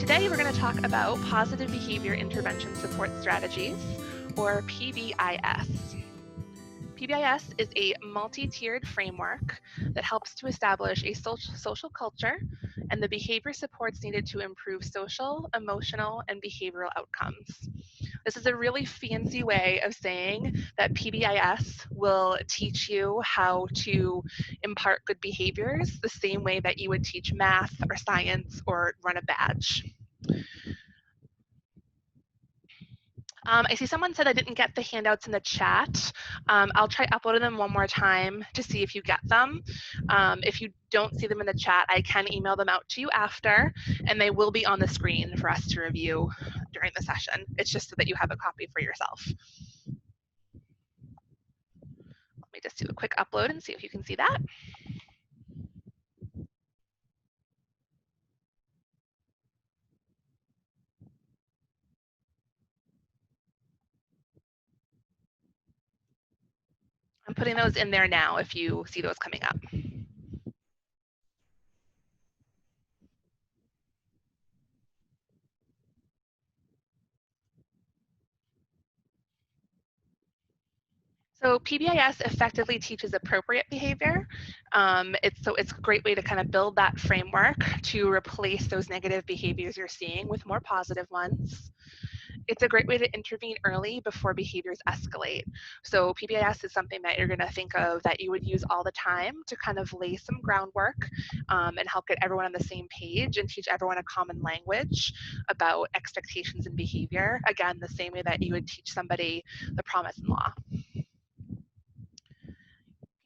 Today we're going to talk about Positive Behavior Intervention Support Strategies, or PBIS. PBIS is a multi-tiered framework that helps to establish a social culture and the behavior supports needed to improve social, emotional, and behavioral outcomes. This is a really fancy way of saying that PBIS will teach you how to impart good behaviors the same way that you would teach math or science or run a badge. I see someone said I didn't get the handouts in the chat. I'll try uploading them one more time to see if you get them. If you don't see them in the chat, I can email them out to you after, and they will be on the screen for us to review during the session. It's just so that you have a copy for yourself. Let me just do a quick upload and see if you can see that. I'm putting those in there now if you see those coming up. So PBIS effectively teaches appropriate behavior. It's a great way to kind of build that framework to replace those negative behaviors you're seeing with more positive ones. It's a great way to intervene early before behaviors escalate. So PBIS is something that you're going to think of that you would use all the time to kind of lay some groundwork and help get everyone on the same page and teach everyone a common language about expectations and behavior. Again, the same way that you would teach somebody the promise and law.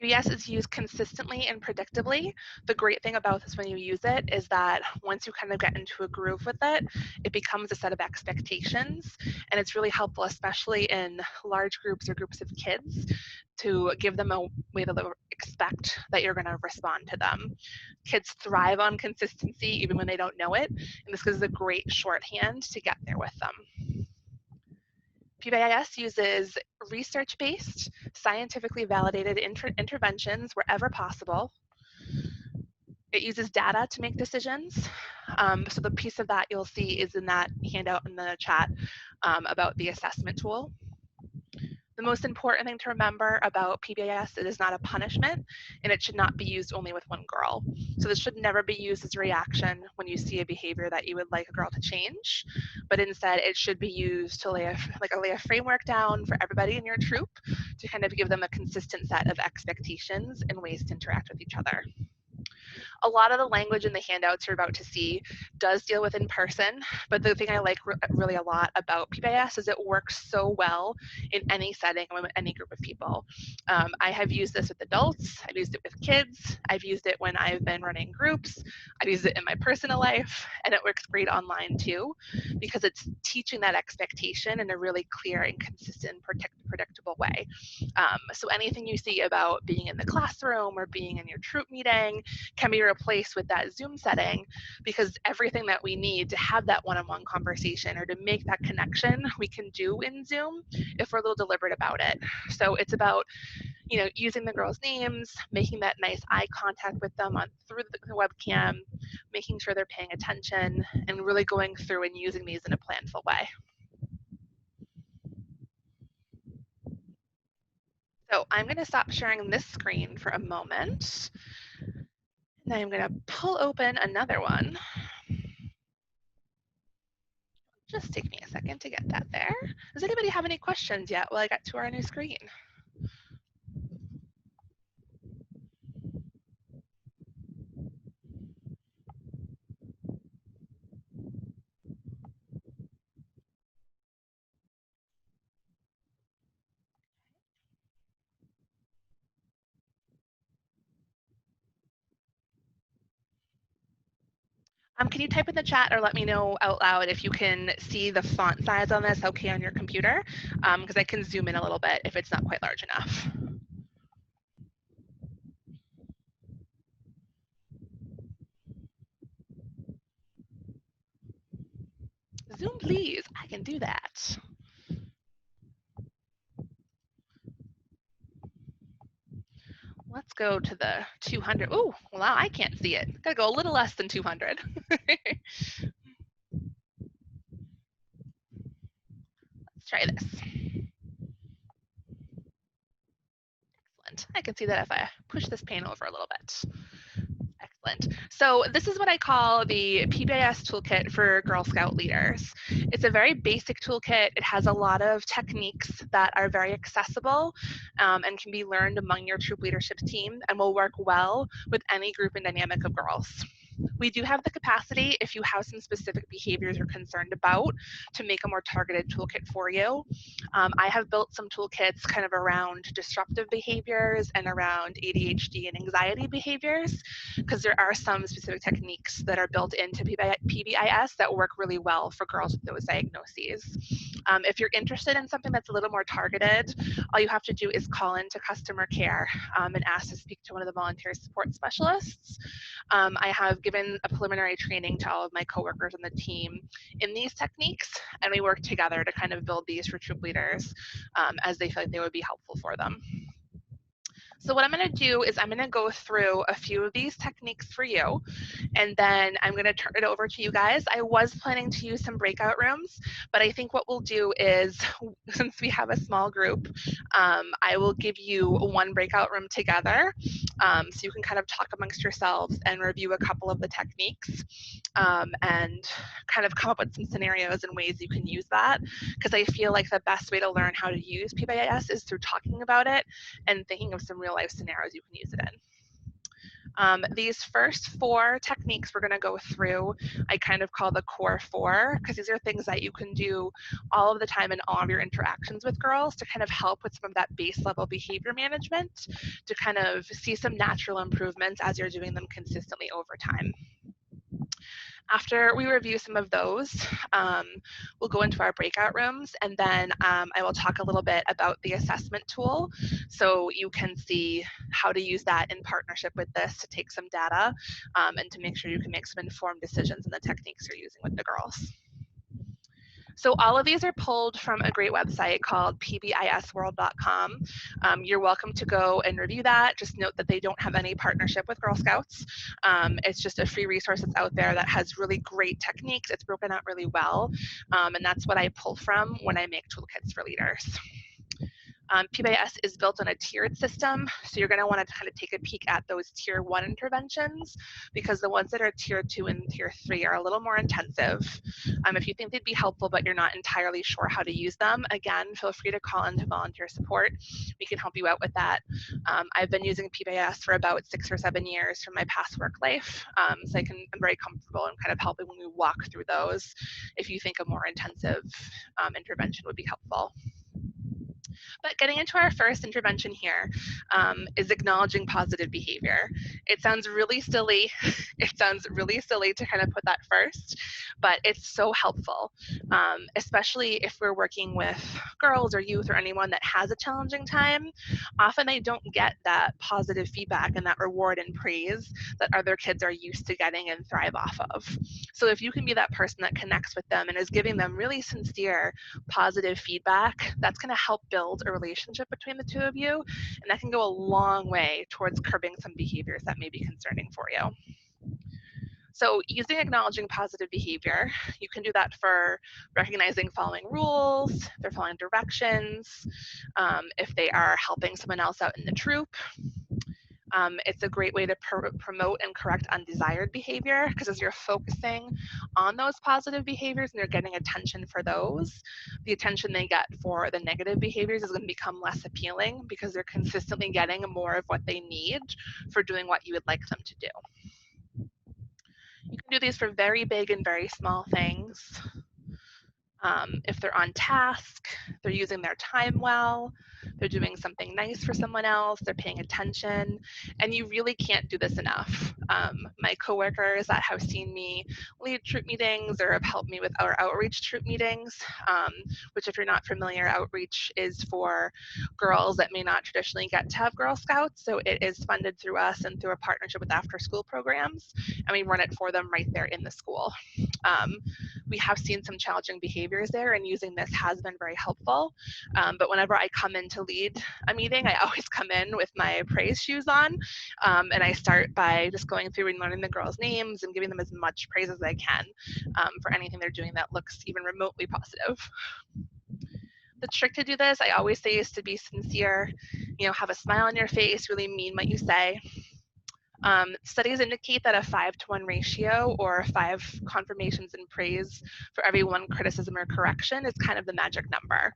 PBIS is used consistently and predictably. The great thing about this when you use it is that once you kind of get into a groove with it, it becomes a set of expectations. And it's really helpful, especially in large groups or groups of kids, to give them a way to expect that you're going to respond to them. Kids thrive on consistency even when they don't know it. And this is a great shorthand to get there with them. PBIS uses research-based, scientifically validated interventions wherever possible. It uses data to make decisions. So the piece of that you'll see is in that handout in the chat about the assessment tool. The most important thing to remember about PBIS, it is not a punishment, and it should not be used only with one girl. So this should never be used as a reaction when you see a behavior that you would like a girl to change, but instead it should be used to lay a framework down for everybody in your troop to kind of give them a consistent set of expectations and ways to interact with each other. A lot of the language in the handouts you're about to see does deal with in person, but the thing I like really a lot about PBIS is it works so well in any setting with any group of people. I have used this with adults, I've used it with kids, I've used it when I've been running groups, I've used it in my personal life, and it works great online too, because it's teaching that expectation in a really clear and consistent, predictable way. So anything you see about being in the classroom or being in your troop meeting can be replaced with that Zoom setting, because everything that we need to have that one-on-one conversation or to make that connection we can do in Zoom if we're a little deliberate about it. So it's about, you know, using the girls' names, making that nice eye contact with them through the webcam, making sure they're paying attention, and really going through and using these in a planful way. So I'm going to stop sharing this screen for a moment. And I'm going to pull open another one. Just take me a second to get that there. Does anybody have any questions yet while I get to our new screen? Can you type in the chat or let me know out loud if you can see the font size on this okay on your computer? Because I can zoom in a little bit if it's not quite large enough. Zoom, please. I can do that. Let's go to the 200. Oh, wow, I can't see it. Gotta go a little less than 200. Let's try this. Excellent. I can see that if I push this pane over a little bit. Excellent. So this is what I call the PBIS toolkit for Girl Scout leaders. It's a very basic toolkit. It has a lot of techniques that are very accessible and can be learned among your troop leadership team and will work well with any group and dynamic of girls. We do have the capacity, if you have some specific behaviors you're concerned about, to make a more targeted toolkit for you. I have built some toolkits kind of around disruptive behaviors and around ADHD and anxiety behaviors, because there are some specific techniques that are built into PBIS that work really well for girls with those diagnoses. If you're interested in something that's a little more targeted, all you have to do is call into customer care and ask to speak to one of the volunteer support specialists. I have given a preliminary training to all of my coworkers on the team in these techniques, and we work together to kind of build these for troop leaders as they feel like they would be helpful for them. So what I'm going to do is I'm going to go through a few of these techniques for you, and then I'm going to turn it over to you guys. I was planning to use some breakout rooms, but I think what we'll do is, since we have a small group, I will give you one breakout room together, so you can kind of talk amongst yourselves and review a couple of the techniques and kind of come up with some scenarios and ways you can use that, because I feel like the best way to learn how to use PBIS is through talking about it and thinking of some real life scenarios you can use it in. These first 4 techniques we're going to go through, I kind of call the core 4, because these are things that you can do all of the time in all of your interactions with girls to kind of help with some of that base level behavior management, to kind of see some natural improvements as you're doing them consistently over time. After we review some of those, we'll go into our breakout rooms, and then I will talk a little bit about the assessment tool, so you can see how to use that in partnership with this to take some data and to make sure you can make some informed decisions in the techniques you're using with the girls. So all of these are pulled from a great website called pbisworld.com. You're welcome to go and review that. Just note that they don't have any partnership with Girl Scouts. It's just a free resource that's out there that has really great techniques. It's broken out really well, and that's what I pull from when I make toolkits for leaders. PBIS is built on a tiered system, so you're going to want to kind of take a peek at those tier 1 interventions, because the ones that are tier 2 and tier 3 are a little more intensive. If you think they'd be helpful but you're not entirely sure how to use them, again, feel free to call into volunteer support. We can help you out with that. I've been using PBIS for about 6 or 7 years from my past work life, so I'm very comfortable in kind of helping when we walk through those if you think a more intensive intervention would be helpful. But getting into our first intervention here is acknowledging positive behavior. It sounds really silly. It sounds really silly to kind of put that first, but it's so helpful, especially if we're working with girls or youth or anyone that has a challenging time. Often they don't get that positive feedback and that reward and praise that other kids are used to getting and thrive off of. So if you can be that person that connects with them and is giving them really sincere, positive feedback, that's going to help build a relationship between the two of you, and that can go a long way towards curbing some behaviors that may be concerning for you. So using acknowledging positive behavior, you can do that for recognizing following rules, if they're following directions, if they are helping someone else out in the troop. It's a great way to promote and correct undesired behavior, because as you're focusing on those positive behaviors and you're getting attention for those, the attention they get for the negative behaviors is going to become less appealing, because they're consistently getting more of what they need for doing what you would like them to do. You can do these for very big and very small things. If they're on task, they're using their time well, they're doing something nice for someone else, they're paying attention, and you really can't do this enough. My coworkers that have seen me lead troop meetings or have helped me with our outreach troop meetings, which if you're not familiar, outreach is for girls that may not traditionally get to have Girl Scouts, so it is funded through us and through a partnership with after school programs, and we run it for them right there in the school. We have seen some challenging behaviors there, and using this has been very helpful. But whenever I come in to lead a meeting, I always come in with my praise shoes on, and I start by just going through and learning the girls' names and giving them as much praise as I can for anything they're doing that looks even remotely positive. The trick to do this, I always say, is to be sincere, have a smile on your face, really mean what you say. Studies indicate that a 5-to-1 ratio, or 5 confirmations and praise for every 1 criticism or correction, is kind of the magic number.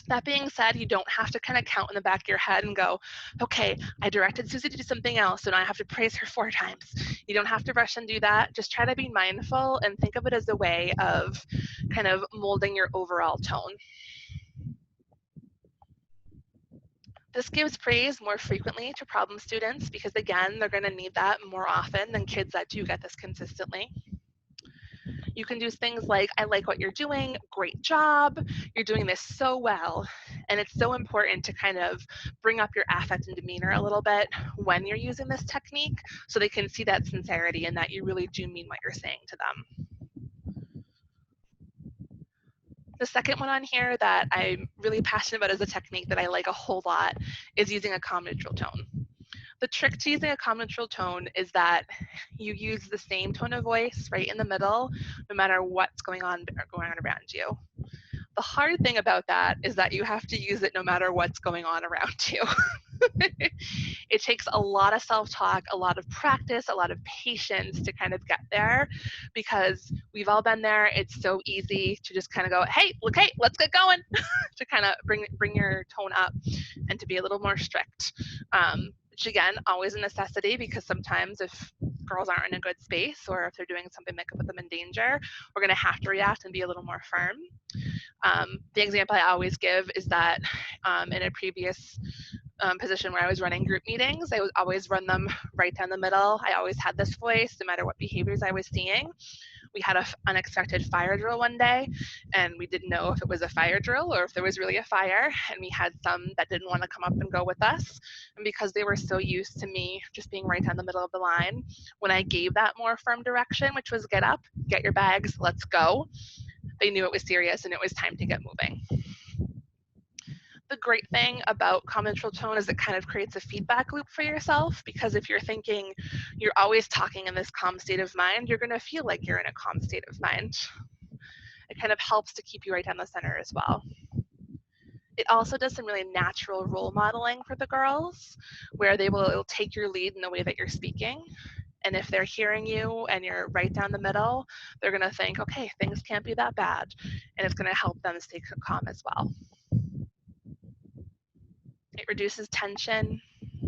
That being said, you don't have to kind of count in the back of your head and go, okay, I directed Susie to do something else, so now I have to praise her 4 times. You don't have to rush and do that. Just try to be mindful and think of it as a way of kind of molding your overall tone. This gives praise more frequently to problem students because, again, they're going to need that more often than kids that do get this consistently. You can do things like, I like what you're doing, great job, you're doing this so well. And it's so important to kind of bring up your affect and demeanor a little bit when you're using this technique so they can see that sincerity and that you really do mean what you're saying to them. The second one on here that I'm really passionate about as a technique that I like a whole lot is using a calm neutral tone. The trick to using a calm neutral tone is that you use the same tone of voice right in the middle, no matter what's going on around you. The hard thing about that is that you have to use it no matter what's going on around you. It takes a lot of self-talk, a lot of practice, a lot of patience to kind of get there, because we've all been there. It's so easy to just kind of go, hey, okay, let's get going, to kind of bring your tone up and to be a little more strict. Which again, always a necessity, because sometimes if girls aren't in a good space or if they're doing something that could put them in danger, we're going to have to react and be a little more firm. The example I always give is that in a previous position where I was running group meetings, I would always run them right down the middle. I always had this voice, no matter what behaviors I was seeing. We had an unexpected fire drill one day, and we didn't know if it was a fire drill or if there was really a fire, and we had some that didn't want to come up and go with us. And because they were so used to me just being right down the middle of the line, when I gave that more firm direction, which was get up, get your bags, let's go, they knew it was serious and it was time to get moving. The great thing about calm neutral tone is it kind of creates a feedback loop for yourself, because if you're thinking you're always talking in this calm state of mind, you're going to feel like you're in a calm state of mind. It kind of helps to keep you right down the center as well. It also does some really natural role modeling for the girls, where they will take your lead in the way that you're speaking. And if they're hearing you and you're right down the middle, they're going to think, okay, things can't be that bad. And it's going to help them stay calm as well. It reduces tension.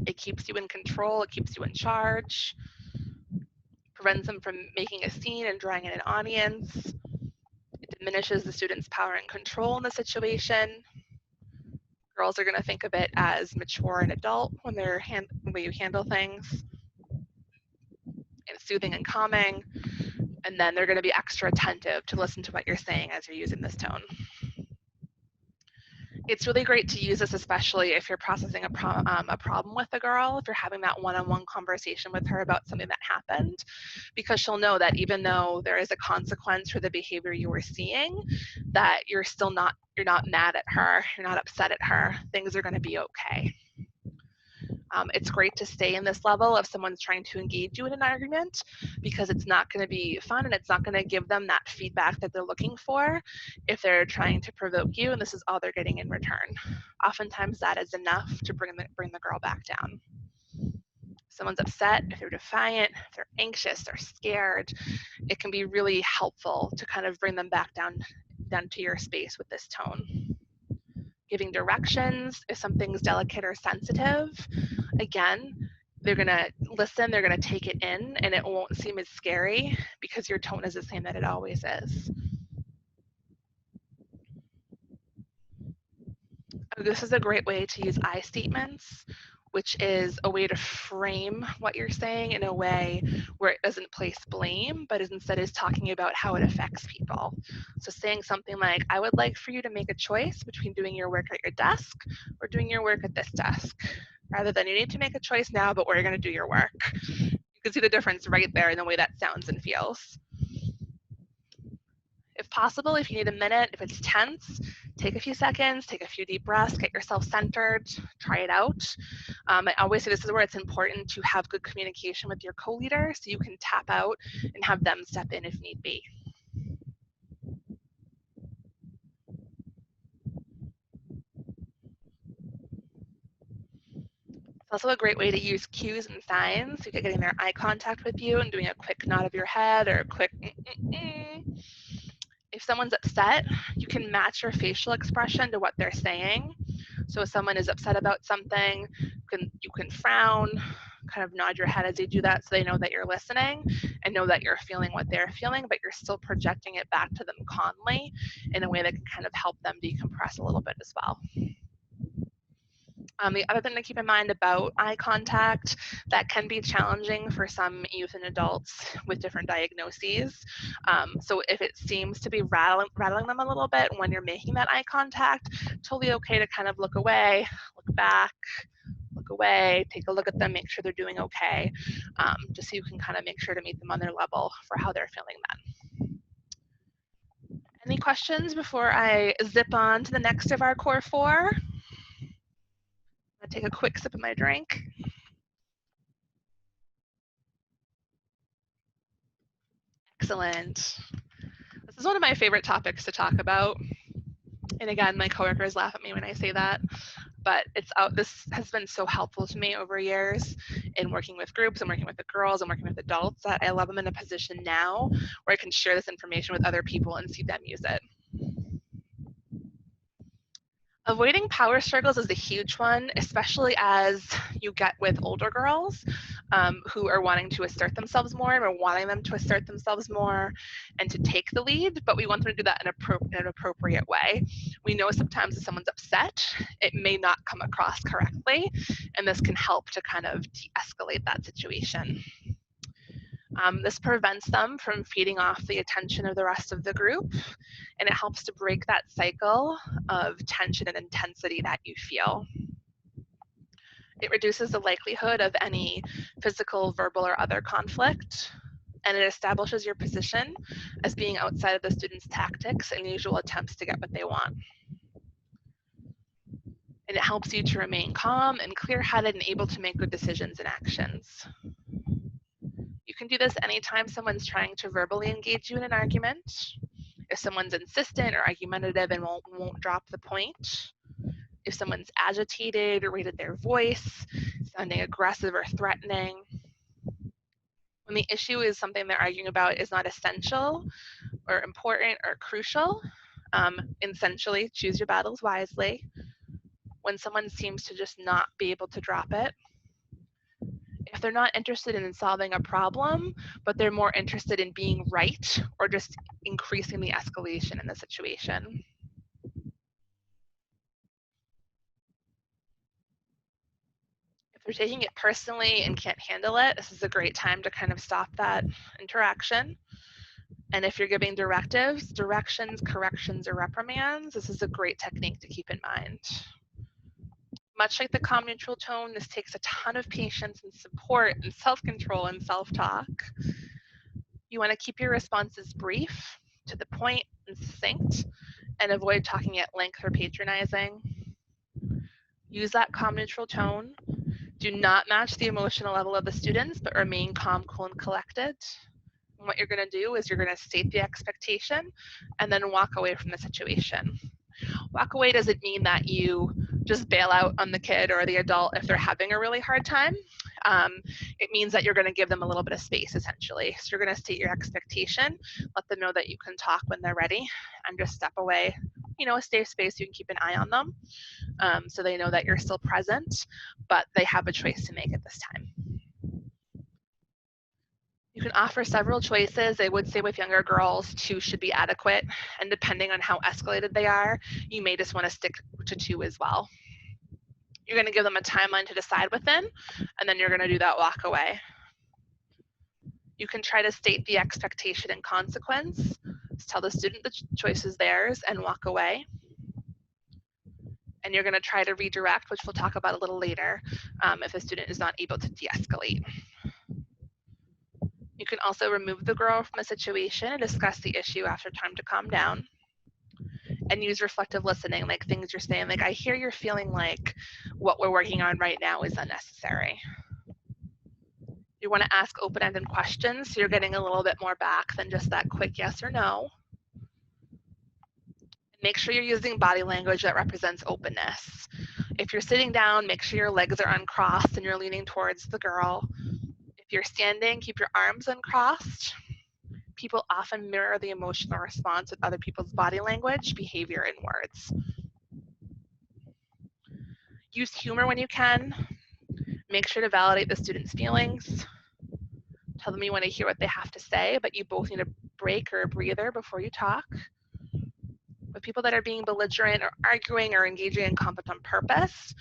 It keeps you in control. It keeps you in charge. Prevents them from making a scene and drawing in an audience. It diminishes the student's power and control in the situation. Girls are going to think of it as mature and adult when they're the way you handle things. It's soothing and calming. And then they're going to be extra attentive to listen to what you're saying as you're using this tone. It's really great to use this, especially if you're processing a problem with a girl, if you're having that one-on-one conversation with her about something that happened, because she'll know that even though there is a consequence for the behavior you were seeing, that you're not mad at her, you're not upset at her, things are going to be okay. It's great to stay in this level if someone's trying to engage you in an argument, because it's not going to be fun and it's not going to give them that feedback that they're looking for if they're trying to provoke you and this is all they're getting in return. Oftentimes that is enough to bring the girl back down. If someone's upset, if they're defiant, if they're anxious, they're scared, it can be really helpful to kind of bring them back down to your space with this tone. Giving directions if something's delicate or sensitive, again, they're going to listen, they're going to take it in, and it won't seem as scary because your tone is the same that it always is. This is a great way to use I statements, which is a way to frame what you're saying in a way where it doesn't place blame, but instead is talking about how it affects people. So saying something like, I would like for you to make a choice between doing your work at your desk or doing your work at this desk, rather than you need to make a choice now, but we're going to do your work. You can see the difference right there in the way that sounds and feels. If possible, if you need a minute, if it's tense, take a few seconds, take a few deep breaths, get yourself centered, try it out. I always say this is where it's important to have good communication with your co-leader so you can tap out and have them step in if need be. It's also a great way to use cues and signs. You get getting their eye contact with you and doing a quick nod of your head or a quick If someone's upset, you can match your facial expression to what they're saying. So if someone is upset about something, you can frown, kind of nod your head as you do that so they know that you're listening and know that you're feeling what they're feeling, but you're still projecting it back to them calmly in a way that can kind of help them decompress a little bit as well. The other thing to keep in mind about eye contact that can be challenging for some youth and adults with different diagnoses. So if it seems to be rattling them a little bit when you're making that eye contact, totally okay to kind of look away, look back, look away, take a look at them, make sure they're doing okay, just so you can kind of make sure to meet them on their level for how they're feeling then. Any questions before I zip on to the next of our core 4? I'm gonna take a quick sip of my drink. Excellent. This is one of my favorite topics to talk about. And again, my coworkers laugh at me when I say that, but this has been so helpful to me over years in working with groups and working with the girls and working with adults that I love them in a position now where I can share this information with other people and see them use it. Avoiding power struggles is a huge one, especially as you get with older girls who are wanting to assert themselves more, and we're wanting them to assert themselves more and to take the lead, but we want them to do that in an appropriate way. We know sometimes if someone's upset, it may not come across correctly, and this can help to kind of de-escalate that situation. This prevents them from feeding off the attention of the rest of the group, and it helps to break that cycle of tension and intensity that you feel. It reduces the likelihood of any physical, verbal, or other conflict, and it establishes your position as being outside of the students' tactics and usual attempts to get what they want. And it helps you to remain calm and clear-headed and able to make good decisions and actions. You can do this anytime someone's trying to verbally engage you in an argument, if someone's insistent or argumentative and won't drop the point, if someone's agitated or raised their voice, sounding aggressive or threatening. When the issue is something they're arguing about is not essential or important or crucial, essentially choose your battles wisely. When someone seems to just not be able to drop it, if they're not interested in solving a problem, but they're more interested in being right or just increasing the escalation in the situation. If they're taking it personally and can't handle it, this is a great time to kind of stop that interaction. And if you're giving directives, directions, corrections, or reprimands, this is a great technique to keep in mind. Much like the calm neutral tone, this takes a ton of patience and support and self-control and self-talk. You want to keep your responses brief, to the point, and succinct, and avoid talking at length or patronizing. Use that calm neutral tone. Do not match the emotional level of the students, but remain calm, cool, and collected. And what you're going to do is you're going to state the expectation and then walk away from the situation. Walk away doesn't mean that you just bail out on the kid or the adult if they're having a really hard time. It means that you're going to give them a little bit of space, essentially. So you're going to state your expectation, let them know that you can talk when they're ready, and just step away, a safe space so you can keep an eye on them, so they know that you're still present, but they have a choice to make at this time. You can offer several choices. I would say with younger girls, 2 should be adequate, and depending on how escalated they are, you may just want to stick to 2 as well. You're going to give them a timeline to decide within, and then you're going to do that walk away. You can try to state the expectation and consequence, tell the student the choice is theirs, and walk away. And you're going to try to redirect, which we'll talk about a little later, if the student is not able to de-escalate. You can also remove the girl from the situation and discuss the issue after time to calm down. And use reflective listening, like things you're saying, like, I hear you're feeling like what we're working on right now is unnecessary. You want to ask open-ended questions, so you're getting a little bit more back than just that quick yes or no. Make sure you're using body language that represents openness. If you're sitting down, make sure your legs are uncrossed and you're leaning towards the girl. If you're standing, keep your arms uncrossed. People often mirror the emotional response with other people's body language, behavior, and words. Use humor when you can. Make sure to validate the student's feelings. Tell them you want to hear what they have to say, but you both need a break or a breather before you talk. With people that are being belligerent or arguing or engaging in conflict on purpose,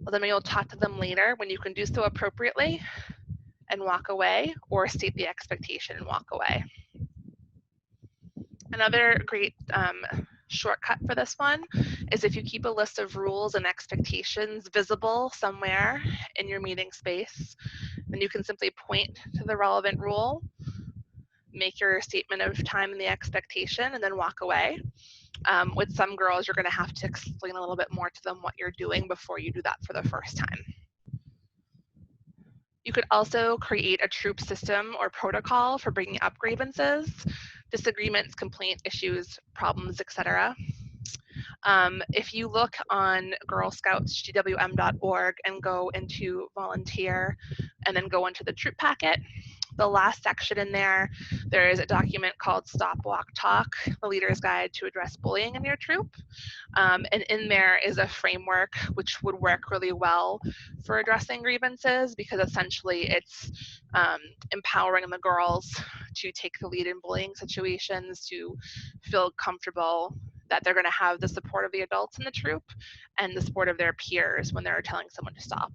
well, then you'll talk to them later when you can do so appropriately and walk away, or state the expectation and walk away. Another great shortcut for this one is if you keep a list of rules and expectations visible somewhere in your meeting space, then you can simply point to the relevant rule, make your statement of time and the expectation, and then walk away. With some girls, you're going to have to explain a little bit more to them what you're doing before you do that for the first time. You could also create a troop system or protocol for bringing up grievances, disagreements, complaint issues, problems, etc. If you look on girlscoutsgwm.org and go into volunteer and then go into the troop packet, the last section in there, there is a document called Stop, Walk, Talk, the Leader's Guide to Address Bullying in Your Troop. And in there is a framework which would work really well for addressing grievances, because essentially it's empowering the girls to take the lead in bullying situations, to feel comfortable that they're going to have the support of the adults in the troop and the support of their peers when they're telling someone to stop.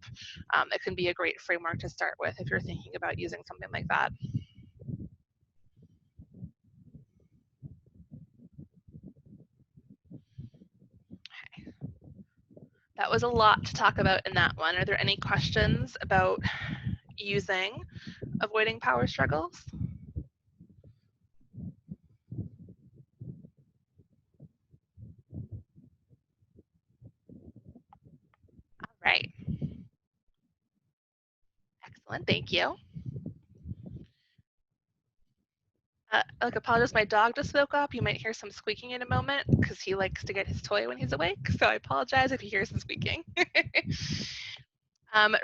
It can be a great framework to start with if you're thinking about using something like that. Okay. That was a lot to talk about in that one. Are there any questions about using avoiding power struggles? All right. Excellent, thank you. Apologize, my dog just woke up. You might hear some squeaking in a moment because he likes to get his toy when he's awake. So I apologize if you hear some squeaking.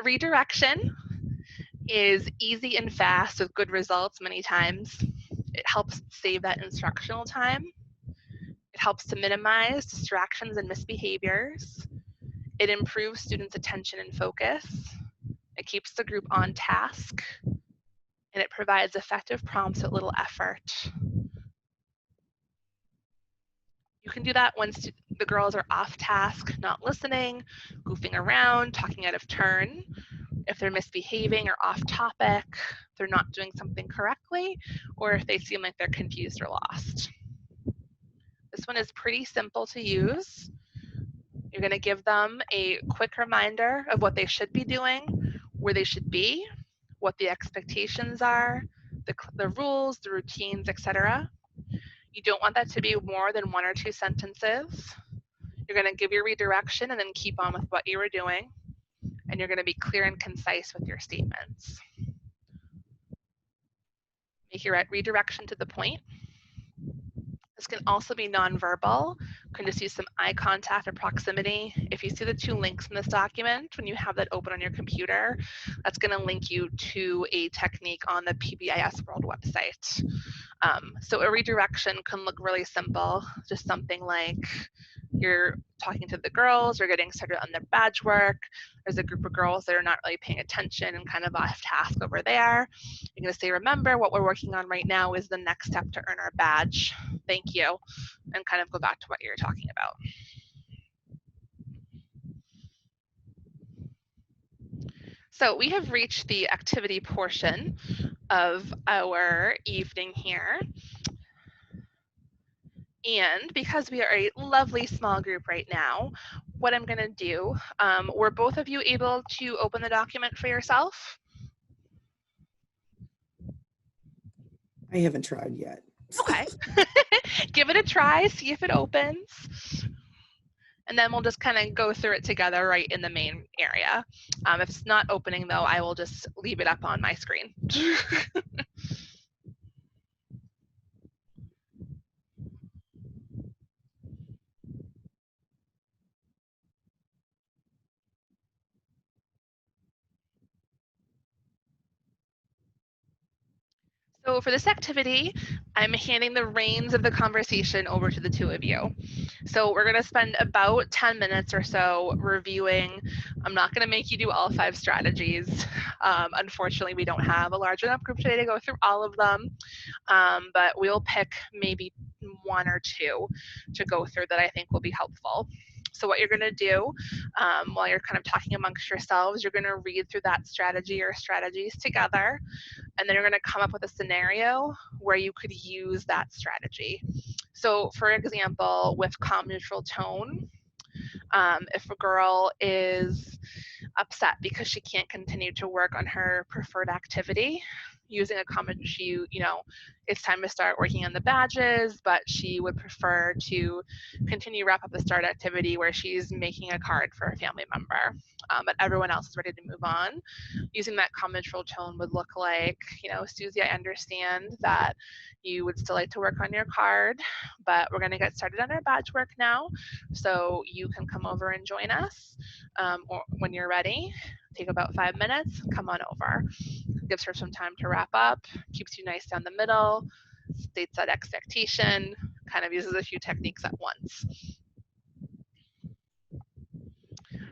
Redirection is easy and fast with good results many times. It helps save that instructional time. It helps to minimize distractions and misbehaviors. It improves students' attention and focus. It keeps the group on task. And it provides effective prompts with little effort. You can do that when the girls are off task, not listening, goofing around, talking out of turn. If they're misbehaving or off topic, they're not doing something correctly, or if they seem like they're confused or lost. This one is pretty simple to use. You're going to give them a quick reminder of what they should be doing, where they should be, what the expectations are, the rules, the routines, etc. You don't want that to be more than 1 or 2 sentences. You're going to give your redirection and then keep on with what you were doing. And you're going to be clear and concise with your statements. Make your redirection to the point. This can also be nonverbal. You can just use some eye contact or proximity. If you see the 2 links in this document, when you have that open on your computer, that's going to link you to a technique on the PBIS World website. So a redirection can look really simple, just something like you're talking to the girls, you're getting started on their badge work, there's a group of girls that are not really paying attention and kind of off task over there. You're going to say, remember, what we're working on right now is the next step to earn our badge. Thank you. And kind of go back to what you're talking about. So we have reached the activity portion of our evening here. And because we are a lovely small group right now, what I'm going to do, were both of you able to open the document for yourself? I haven't tried yet. Okay. Give it a try, see if it opens. And then we'll just kind of go through it together right in the main area. If it's not opening though, I will just leave it up on my screen. So for this activity, I'm handing the reins of the conversation over to the two of you. So we're going to spend about 10 minutes or so reviewing. I'm not going to make you do all 5 strategies. Unfortunately, we don't have a large enough group today to go through all of them, but we'll pick maybe 1 or 2 to go through that I think will be helpful. So what you're going to do while you're kind of talking amongst yourselves, you're going to read through that strategy or strategies together, and then you're going to come up with a scenario where you could use that strategy. So for example, with calm neutral tone, if a girl is upset because she can't continue to work on her preferred activity, using a comment, it's time to start working on the badges, but she would prefer to wrap up the start activity where she's making a card for a family member, but everyone else is ready to move on. Using that calm neutral tone would look like, Susie, I understand that you would still like to work on your card, but we're going to get started on our badge work now, so you can come over and join us, or when you're ready. Take about 5 minutes, come on over. Gives her some time to wrap up, keeps you nice down the middle, states that expectation, kind of uses a few techniques at once.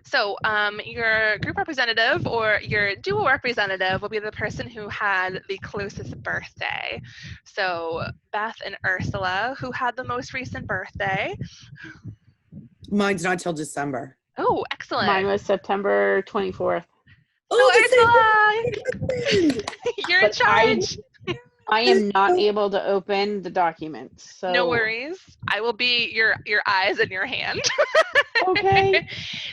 So your group representative or your dual representative will be the person who had the closest birthday. So Beth and Ursula, who had the most recent birthday? Mine's not till December. Oh, excellent. Mine was September 24th. Oh, Ursula! You're in charge. I am not able to open the documents. So no worries. I will be your eyes and your hand. Okay.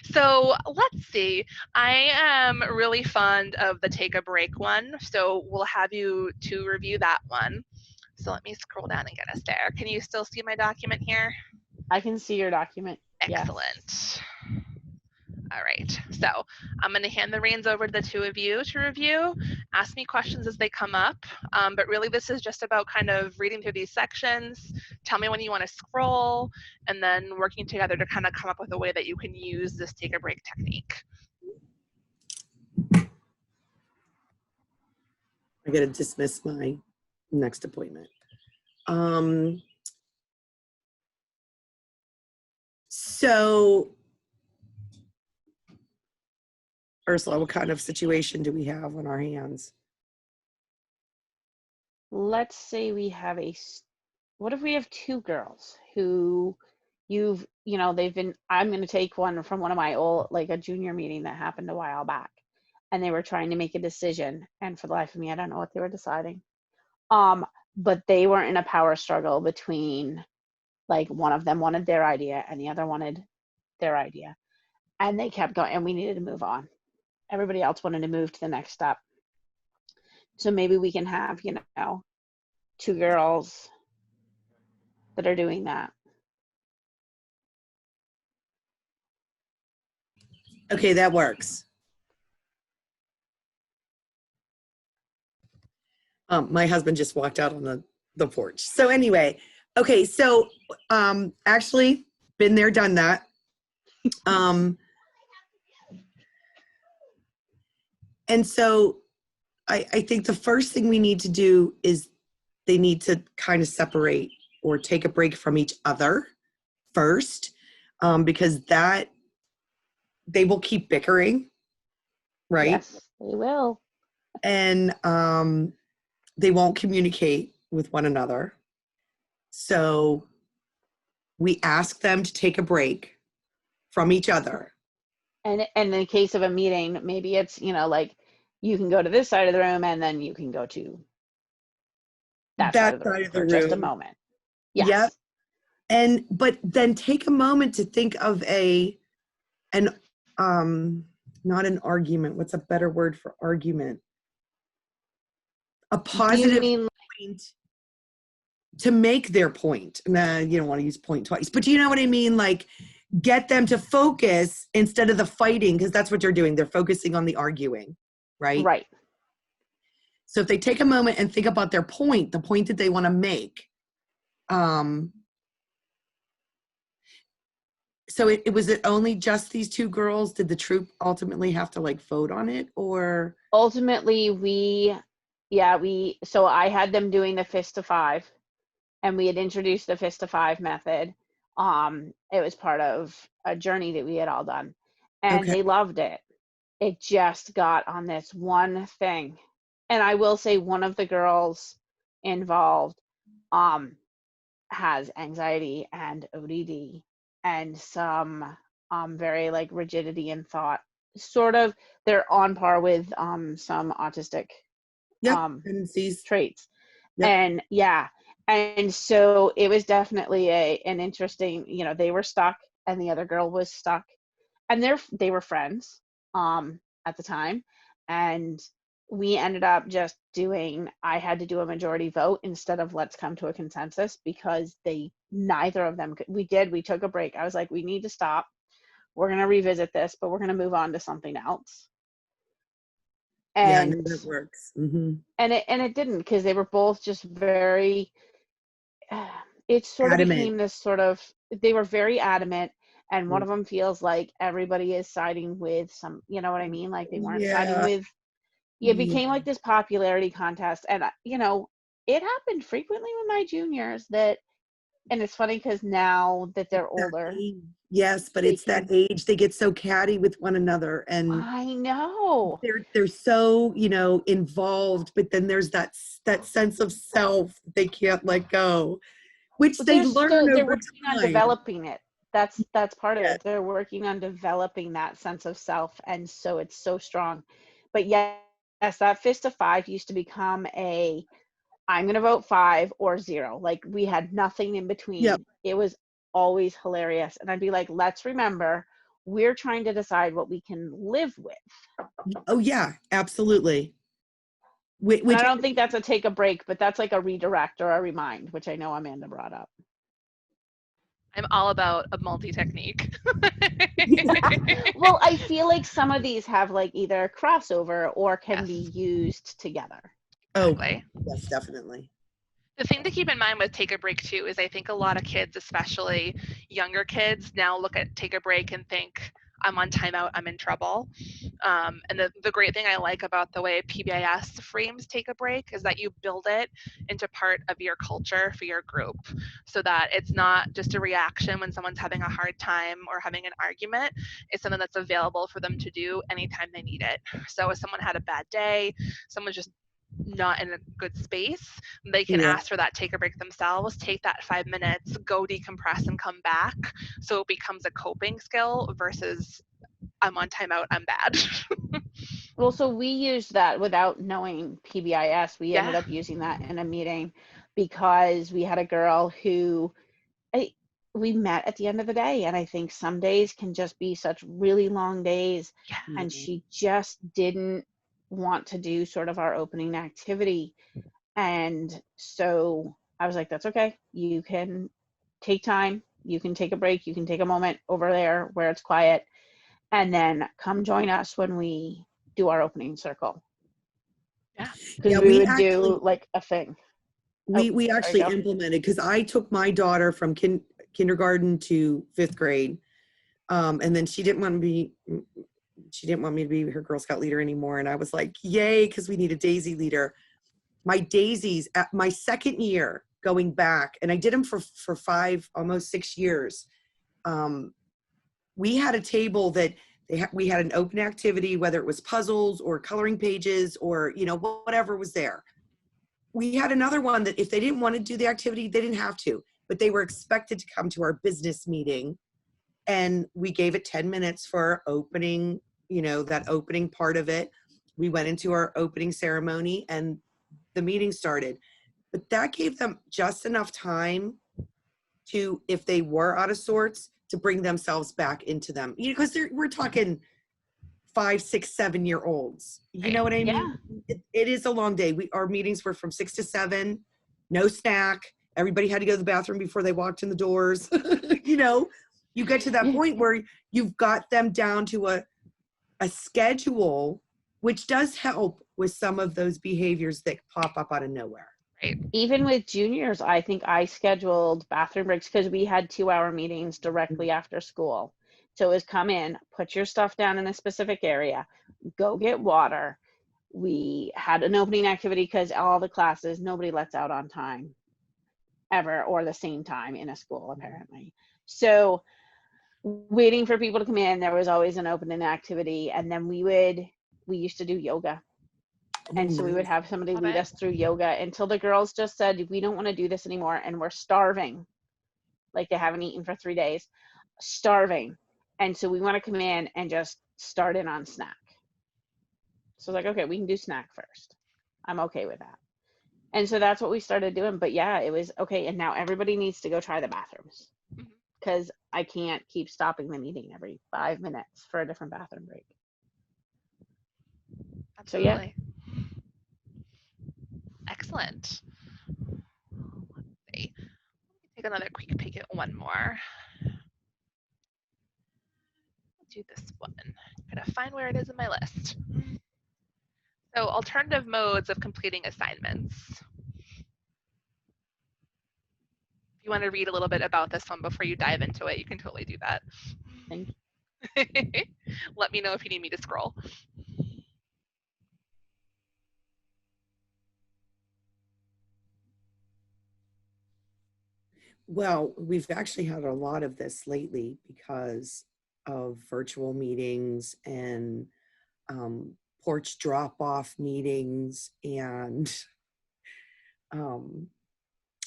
So let's see. I am really fond of the take a break one. So we'll have you to review that one. So let me scroll down and get us there. Can you still see my document here? I can see your document. Excellent. Yes. All right, so I'm going to hand the reins over to the two of you to review. Ask me questions as they come up, but really this is just about kind of reading through these sections. Tell me when you want to scroll, and then working together to kind of come up with a way that you can use this take a break technique. I got to dismiss my next appointment. So, Ursula, what kind of situation do we have on our hands? Let's say we have what if we have 2 girls who they've been, I'm going to take one from one of my old, like a junior meeting that happened a while back, and they were trying to make a decision, and for the life of me, I don't know what they were deciding. But they were in a power struggle between, like, one of them wanted their idea and the other wanted their idea, and they kept going, and we needed to move on. Everybody else wanted to move to the next step. So maybe we can have, 2 girls that are doing that. Okay, that works. My husband just walked out on the porch. So anyway, okay, so actually been there, done that. And so I think the first thing we need to do is they need to kind of separate or take a break from each other first, because they will keep bickering, right? Yes, they will. And they won't communicate with one another. So we ask them to take a break from each other. And in the case of a meeting, maybe it's, like, you can go to this side of the room and then you can go to that side of the room for just a moment. Yes. Yep. But then take a moment to think of not an argument. What's a better word for argument? A positive point to make their point. Nah, you don't want to use point twice, but you know what I mean? Like, get them to focus instead of the fighting, because that's what they're doing. They're focusing on the arguing, right? Right. So if they take a moment and think about their point, the point that they want to make. So was it only just these 2 girls? Did the troop ultimately have to, like, vote on it, or? Ultimately, we Yeah, so I had them doing the fist to five, and we had introduced the fist to five method. It was part of a journey that we had all done, and Okay. they loved it. It just got on this one thing. And I will say one of the girls involved has anxiety and ODD and some very like rigidity in thought. Sort of they're on par with some autistic Yep. um Tendencies. traits. Yep. And yeah, and so it was definitely an interesting, they were stuck and the other girl was stuck, and they were friends at the time, and we ended up just I had to do a majority vote instead of let's come to a consensus, because neither of them could. We took a break. I was like, we need to stop, we're going to revisit this, but we're going to move on to something else. Yeah, no, And that works. Mm-hmm. it didn't, because they were both just very it sort of Adamant. became this sort of, they were very adamant, and one Mm. of them feels like everybody is siding with some, you know what I mean, like they weren't siding Yeah. with. It Yeah. became like this popularity contest, and it happened frequently with my juniors that, and it's funny because now that they're That older, age. Yes, but they it's that can, age they get so catty with one another, and I know. they're so, involved, but then there's that sense of self they can't let go, which But they learn they're over working on time. developing it. That's part of Yeah. it. They're working on developing that sense of self, and so it's so strong. But yes, that fist of five used to become I'm going to vote 5 or 0. Like we had nothing in Yep. between. It was always hilarious. And I'd be like, let's remember, we're trying to decide what we can live with. Oh yeah, absolutely. And I Which don't think that's a take a break, but that's like a redirect or a remind, which I know Amanda brought up. I'm all about a multi-technique. Well, I feel like some of these have like either crossover or can be Yes, used together. oh exactly. yes, definitely. The thing to keep in mind with take a break too is I think a lot of kids, especially younger kids, now look at take a break and think, I'm on timeout, I'm in trouble. And the great thing I like about the way PBIS frames take a break is that you build it into part of your culture for your group, so that it's not just a reaction when someone's having a hard time or having an argument. It's something that's available for them to do anytime they need it. So if someone had a bad day, someone's just not in a good space, they can Yeah. ask for that take a break themselves, take that 5 minutes, go decompress and come back. So it becomes a coping skill versus I'm on timeout, I'm bad. Well, so we used that without knowing PBIS. We ended Yeah. up using that in a meeting because we had a girl who I, we met at the end of the day. And I think some days can just be such really long days. Yeah. And Yeah. she just didn't want to do sort of our opening activity. And so I was like, that's okay. You can take time. You can take a break. You can take a moment over there where it's quiet, and then come join us when we do our opening circle. Yeah. Because Yeah, we would do like a thing. Oh, we sorry, actually go. implemented, because I took my daughter from kindergarten to 5th grade, and then she didn't want me to be her Girl Scout leader anymore, and I was like, yay, because we need a Daisy leader. My daisies at my second year going back, and I did them for 5, almost 6 years. We had a table that we had an open activity, whether it was puzzles or coloring pages or whatever was there. We had another one that if they didn't want to do the activity, they didn't have to, but they were expected to come to our business meeting, and we gave it 10 minutes for opening, that opening part of it. We went into our opening ceremony and the meeting started. But that gave them just enough time to, if they were out of sorts, to bring themselves back into them. Because we're talking 5, 6, 7 year olds. You know Right. what I Yeah. mean? It is a long day. Our meetings were from 6 to 7, no snack. Everybody had to go to the bathroom before they walked in the doors. You get to that point where you've got them down to a schedule, which does help with some of those behaviors that pop up out of nowhere. Right. Even with juniors, I think I scheduled bathroom breaks because we had 2-hour meetings directly after school. So it was come in, put your stuff down in a specific area, go get water, We had an opening activity because all the classes, nobody lets out on time ever, or the same time in a school, apparently. So waiting for people to come in, there was always an opening activity. And then we used to do yoga. Oh, And so we would nice. have somebody Love lead it. us through yoga until the girls just said, we don't want to do this anymore. And we're starving. Like they haven't eaten for 3 days, starving. And so we want to come in and just start in on snack. So like, okay, we can do snack first. I'm okay with that. And so that's what we started doing. But yeah, it was okay. And now everybody needs to go try the bathrooms Mhm. because I can't keep stopping the meeting every 5 minutes for a different bathroom break. So yeah. Absolutely. Excellent. Let's see. Take another quick peek at one more. Let's do this one. Gotta find where it is in my list. So, alternative modes of completing assignments. If you want to read a little bit about this one before you dive into it, you can totally do that. Thank you. Let me know if you need me to scroll. Well, we've actually had a lot of this lately because of virtual meetings and porch drop-off meetings and um,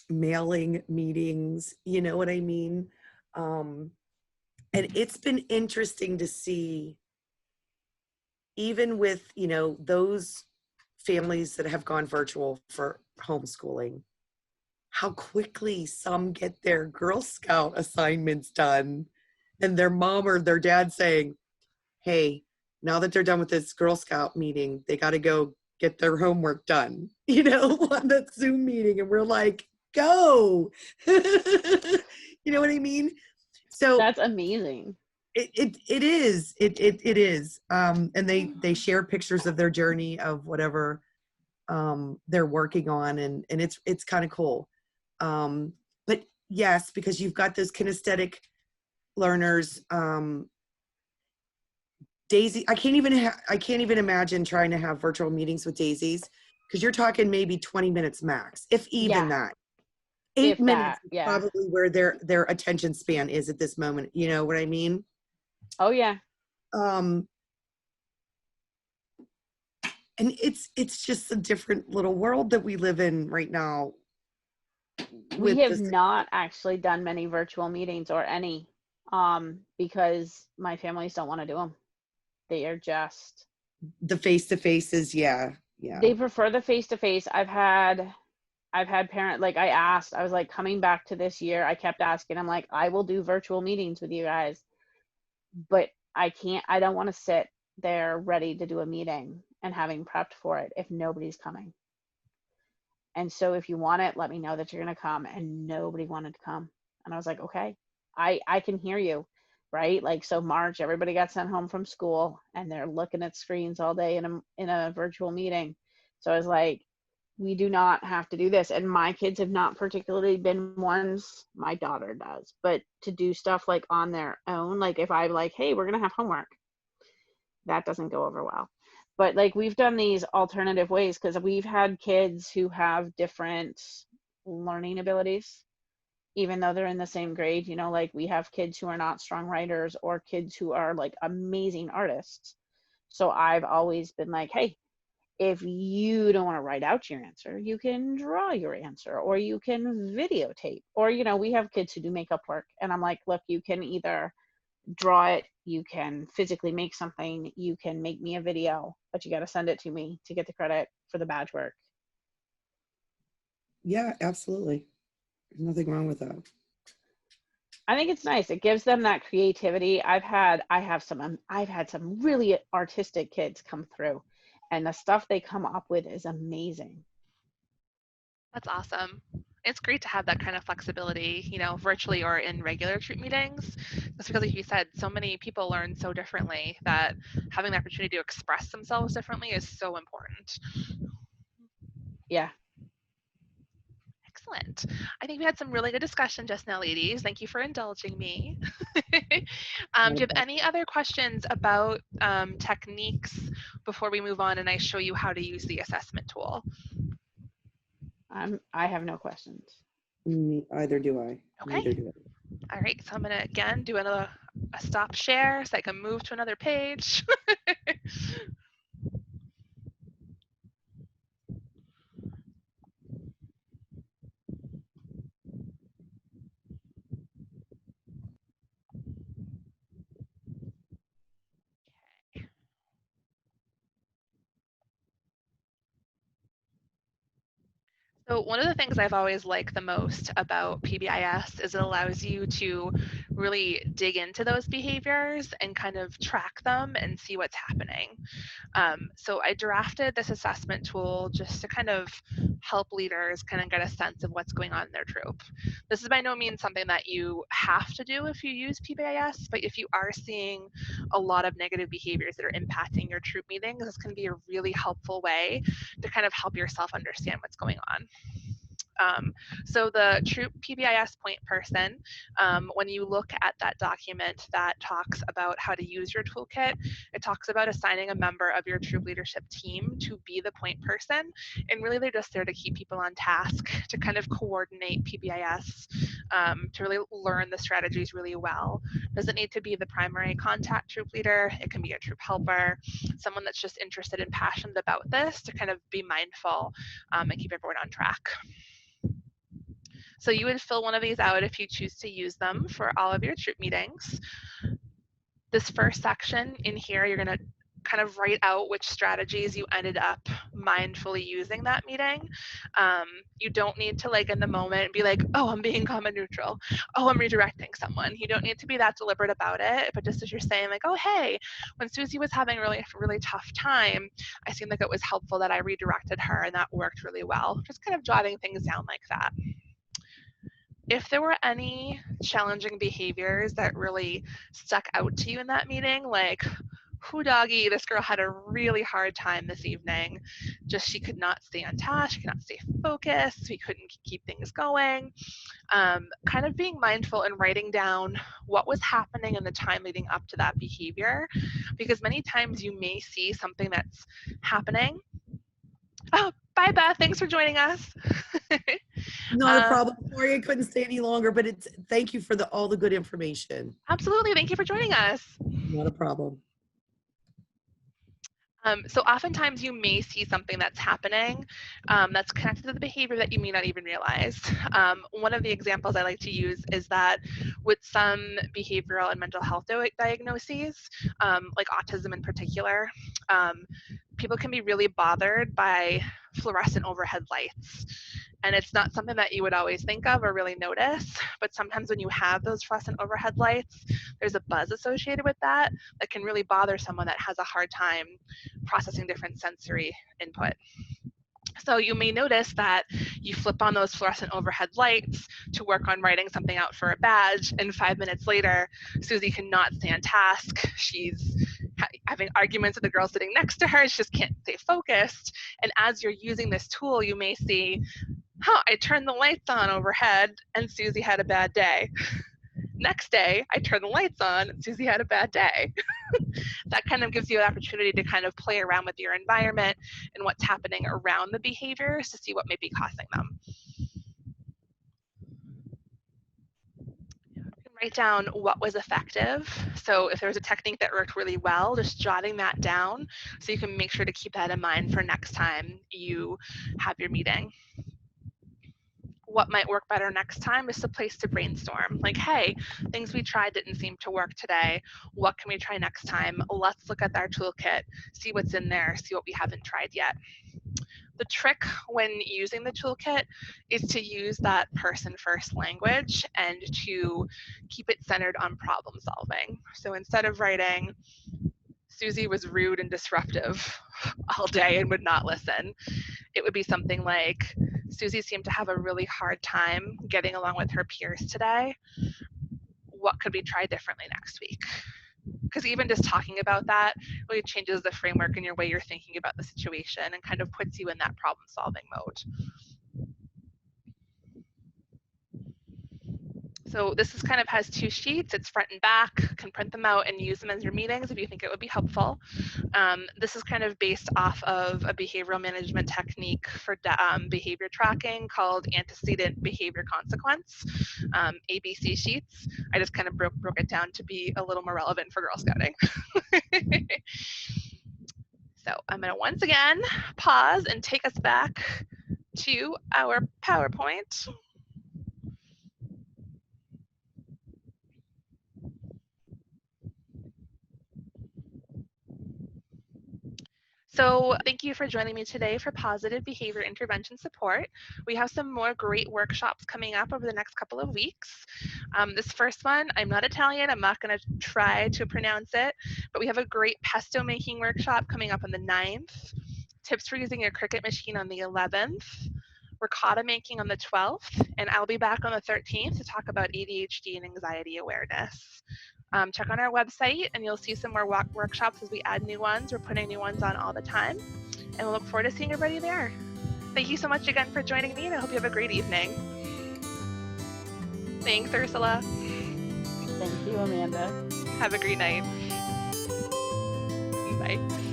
mailing meetings. You know what I mean? And it's been interesting to see, even with, you know, those families that have gone virtual for homeschooling, how quickly some get their Girl Scout assignments done and their mom or their dad saying, hey, now that they're done with this Girl Scout meeting, they got to go get their homework done, you know, on that Zoom meeting. And we're like, go. You know what I mean? So That's amazing. it is. And they share pictures of their journey of whatever they're working on, and it's kind of cool. But yes, because you've got those kinesthetic learners. Daisy, I can't even imagine trying to have virtual meetings with daisies, because you're talking maybe 20 minutes max, if even Yeah. that. 8 If minutes that, is yeah. probably where their attention span is at this moment. You know what I mean? Oh yeah. Um, and it's just a different little world that we live in right now We with have this. not actually done many virtual meetings or any, because my families don't want to do them. They are just, The face-to-faces, yeah. they prefer the face to face. I've had parent, like I was like, coming back to this year, I kept asking, I'm like, I will do virtual meetings with you guys, but I don't want to sit there ready to do a meeting and having prepped for it if nobody's coming. And so if you want it, let me know that you're going to come. And nobody wanted to come. And I was like, okay, I can hear you, right? Like, so March, everybody got sent home from school and they're looking at screens all day in a virtual meeting. So I was like, we do not have to do this. And my kids have not particularly been ones, my daughter does, but to do stuff like on their own. Like if I'm like, hey, we're going to have homework, that doesn't go over well. But like we've done these alternative ways because we've had kids who have different learning abilities, even though they're in the same grade. You know, like we have kids who are not strong writers or kids who are like amazing artists. So I've always been like, hey, if you don't want to write out your answer, you can draw your answer or you can videotape. Or, you know, we have kids who do makeup work. And I'm like, look, you can either draw it, you can physically make something, you can make me a video, but you got to send it to me to get the credit for the badge work. Yeah, absolutely. There's nothing wrong with that. I think it's nice. It gives them that creativity. I've had some really artistic kids come through, and the stuff they come up with is amazing. That's awesome. It's great to have that kind of flexibility, you know, virtually or in regular troop meetings. Just because, like you said, so many people learn so differently that having the opportunity to express themselves differently is so important. Yeah. Excellent. I think we had some really good discussion just now, ladies. Thank you for indulging me. Do you have any other questions about techniques before we move on and I show you how to use the assessment tool? I have no questions. Either do I. Okay. Neither do I. All right, so I'm gonna again do a stop share so I can move to another page. So one of the things I've always liked the most about PBIS is it allows you to really dig into those behaviors and kind of track them and see what's happening. So I drafted this assessment tool just to kind of help leaders kind of get a sense of what's going on in their troop. This is by no means something that you have to do if you use PBIS, but if you are seeing a lot of negative behaviors that are impacting your troop meetings, this can be a really helpful way to kind of help yourself understand what's going on. So the troop PBIS point person, when you look at that document that talks about how to use your toolkit, it talks about assigning a member of your troop leadership team to be the point person. And really they're just there to keep people on task, to kind of coordinate PBIS, to really learn the strategies really well. Doesn't need to be the primary contact troop leader. It can be a troop helper, someone that's just interested and passionate about this to kind of be mindful and keep everyone on track. So you would fill one of these out if you choose to use them for all of your troop meetings. This first section in here, you're going to kind of write out which strategies you ended up mindfully using that meeting. You don't need to like in the moment be like, oh, I'm being comma neutral. Oh, I'm redirecting someone. You don't need to be that deliberate about it, but just as you're saying like, oh, hey, when Susie was having a really tough time, I seemed like it was helpful that I redirected her and that worked really well. Just kind of jotting things down like that. If there were any challenging behaviors that really stuck out to you in that meeting, like, whoo doggy, this girl had a really hard time this evening. Just she could not stay on task, she could not stay focused, we couldn't keep things going. Kind of being mindful and writing down what was happening in the time leading up to that behavior, because many times you may see something that's happening. Oh, bye Beth, thanks for joining us. Not a problem. Sorry, I couldn't stay any longer, but thank you for all the good information. Absolutely, thank you for joining us. Not a problem. So oftentimes you may see something that's happening that's connected to the behavior that you may not even realize. One of the examples I like to use is that with some behavioral and mental health diagnoses, like autism in particular, people can be really bothered by fluorescent overhead lights. And it's not something that you would always think of or really notice, but sometimes when you have those fluorescent overhead lights, there's a buzz associated with that that can really bother someone that has a hard time processing different sensory input. So you may notice that you flip on those fluorescent overhead lights to work on writing something out for a badge, and 5 minutes later, Susie cannot stay on task. She's having arguments with the girl sitting next to her. She just can't stay focused. And as you're using this tool, you may see, I turned the lights on overhead and Susie had a bad day. Next day, I turned the lights on and Susie had a bad day. That kind of gives you an opportunity to kind of play around with your environment and what's happening around the behaviors to see what may be causing them. You can write down what was effective. So if there was a technique that worked really well, just jotting that down so you can make sure to keep that in mind for next time you have your meeting. What might work better next time is a place to brainstorm. Like, hey, things we tried didn't seem to work today. What can we try next time? Let's look at our toolkit, see what's in there, see what we haven't tried yet. The trick when using the toolkit is to use that person-first language and to keep it centered on problem solving. So instead of writing, Susie was rude and disruptive all day and would not listen, it would be something like, Susie seemed to have a really hard time getting along with her peers today. What could we try differently next week? Because even just talking about that really changes the framework and your way you're thinking about the situation and kind of puts you in that problem-solving mode. So this is kind of has two sheets. It's front and back. Can print them out and use them as your meetings if you think it would be helpful. This is kind of based off of a behavioral management technique for behavior tracking called antecedent behavior consequence, ABC sheets. I just kind of broke it down to be a little more relevant for Girl Scouting. So I'm going to once again pause and take us back to our PowerPoint. So thank you for joining me today for Positive Behavior Intervention Support. We have some more great workshops coming up over the next couple of weeks. This first one, I'm not Italian, I'm not going to try to pronounce it, but we have a great pesto making workshop coming up on the 9th, tips for using your Cricut machine on the 11th, ricotta making on the 12th, and I'll be back on the 13th to talk about ADHD and anxiety awareness. Check on our website and you'll see some more workshops as we add new ones. We're putting new ones on all the time, and we'll look forward to seeing everybody there. Thank you so much again for joining me, and I hope you have a great evening. Thanks, Ursula. Thank you, Amanda. Have a great night. Bye.